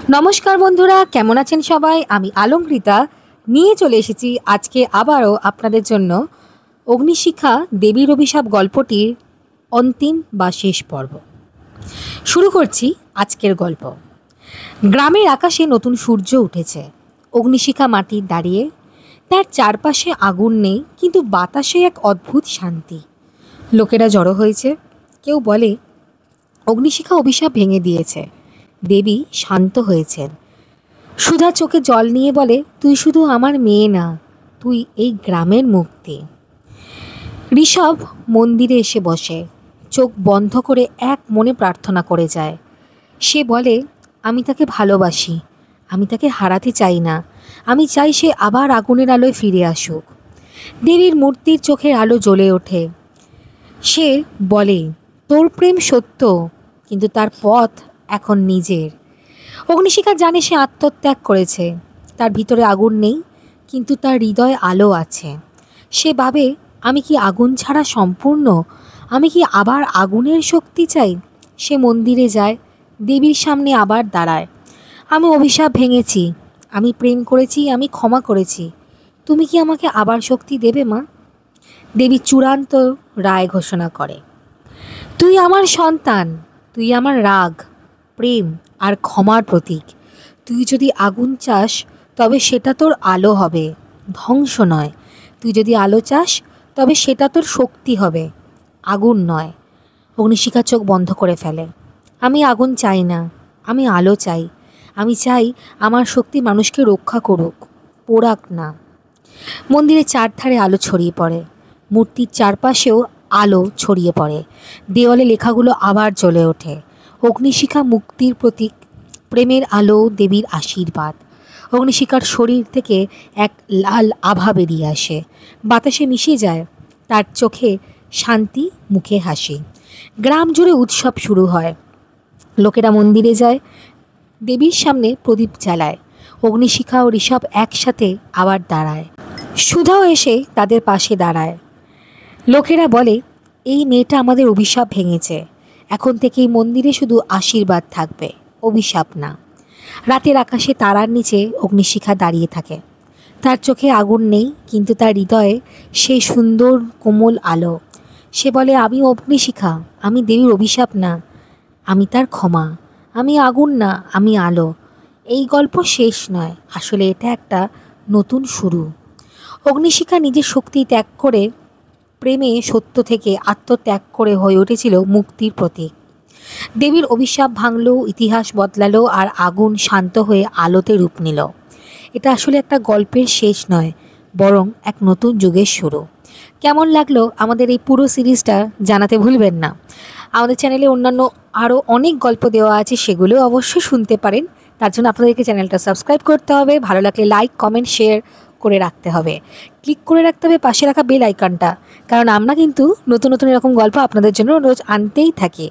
নমস্কার বন্ধুরা, কেমন আছেন সবাই? আমি আলঙ্কৃতা নিয়ে চলে এসেছি আজকে আবারও আপনাদের জন্য অগ্নিশিখা দেবীর অভিশাপ গল্পটির অন্তিম বা শেষ পর্ব। শুরু করছি আজকের গল্প। গ্রামের আকাশে নতুন সূর্য উঠেছে। অগ্নিশিখা মাটির দাঁড়িয়ে, তার চারপাশে আগুন নেই, কিন্তু বাতাসে এক অদ্ভুত শান্তি। লোকেরা জড়ো হয়েছে। কেউ বলে অগ্নিশিখা অভিশাপ ভেঙে দিয়েছে, দেবী শান্ত হয়েছেন। সুধা চোখে জল নিয়ে বলে, তুই শুধু আমার মেয়ে না, তুই এই গ্রামের মুক্তি। ঋষভ মন্দিরে এসে বসে, চোখ বন্ধ করে এক মনে প্রার্থনা করে যায়। সে বলে, আমি তাকে ভালোবাসি, আমি তাকে হারাতে চাই না, আমি চাই সে আবার আগুনের আলোয় ফিরে আসুক। দেবীর মূর্তির চোখের আলো জ্বলে ওঠে। সে বলে, তোর প্রেম সত্য, কিন্তু তার পথ এখন নিজের। অগ্নিশিখা জানে সে আত্মত্যাগ করেছে, তার ভিতরে আগুন নেই, কিন্তু তার হৃদয়ে আলো আছে। সে ভাবে, আমি কি আগুন ছাড়া সম্পূর্ণ? আমি কি আবার আগুনের শক্তি চাই? সে মন্দিরে যায়, দেবীর সামনে আবার দাঁড়ায়। আমি অভিশাপ ভেঙেছি, আমি প্রেম করেছি, আমি ক্ষমা করেছি। তুমি কি আমাকে আবার শক্তি দেবে মা? দেবী চূড়ান্ত রায় ঘোষণা করে, তুই আমার সন্তান, তুই আমার রাগ, প্রেম আর ক্ষমার প্রতীক। তুই যদি আগুন চাস তবে সেটা তোর আলো হবে, ধ্বংস নয়। তুই যদি আলো চাস তবে সেটা তোর শক্তি হবে, আগুন নয়। অগ্নিশিখা চোখ বন্ধ করে ফেলে। আমি আগুন চাই না, আমি আলো চাই। আমি চাই আমার শক্তি মানুষকে রক্ষা করুক, পোড়াক না। মন্দিরের চারধারে আলো ছড়িয়ে পড়ে, মূর্তির চারপাশেও আলো ছড়িয়ে পড়ে। দেওয়ালে লেখাগুলো আবার জ্বলে ওঠে, অগ্নিশিখা মুক্তির প্রতীক, প্রেমের আলো, দেবীর আশীর্বাদ। অগ্নিশিখার শরীর থেকে এক লাল আভা বেরিয়ে আসে, বাতাসে মিশে যায়। তার চোখে শান্তি, মুখে হাসি। গ্রাম জুড়ে উৎসব শুরু হয়। লোকেরা মন্দিরে যায়, দেবীর সামনে প্রদীপ জ্বালায়। অগ্নিশিখা ও ঋষভ একসাথে আবার দাঁড়ায়। সুধাও এসে তাদের পাশে দাঁড়ায়। লোকেরা বলে, এই মেয়েটা আমাদের অভিশাপ ভেঙেছে, এখন থেকে এই মন্দিরে শুধু আশীর্বাদ থাকবে, অভিশাপ না। রাতের আকাশে তারার নিচে অগ্নিশিখা দাঁড়িয়ে থাকে। তার চোখে আগুন নেই, কিন্তু তার হৃদয়ে সেই সুন্দর কোমল আলো। সে বলে, আমি অগ্নিশিখা, আমি দেবীর অভিশাপ না, আমি তার ক্ষমা। আমি আগুন না, আমি আলো। এই গল্প শেষ নয়, আসলে এটা একটা নতুন শুরু। অগ্নিশিখা নিজের শক্তি ত্যাগ করে, প্রেমে সত্য থেকে আত্মত্যাগ করে হয়ে উঠেছিল মুক্তির প্রতীক। দেবীর অভিশাপ ভাঙল, ইতিহাস বদলালো, আর আগুন শান্ত হয়ে আলোতে রূপ নিল। এটা আসলে একটা গল্পের শেষ নয়, বরং এক নতুন যুগের শুরু। কেমন লাগলো আমাদের এই পুরো সিরিজটা জানাতে ভুলবেন না। আমাদের চ্যানেলে অন্যান্য আরও অনেক গল্প দেওয়া আছে, সেগুলো অবশ্যই শুনতে পারেন। তার জন্য আপনাদেরকে চ্যানেলটা সাবস্ক্রাইব করতে হবে, ভালো লাগলে লাইক, কমেন্ট, শেয়ার করে রাখতে হবে। ক্লিক করে রাখতে হবে পাশে রাখা বেল আইকনটা, কারণ আমরা কিন্তু নতুন নতুন এরকম গল্প আপনাদের জন্য রোজ আনতেই থাকি।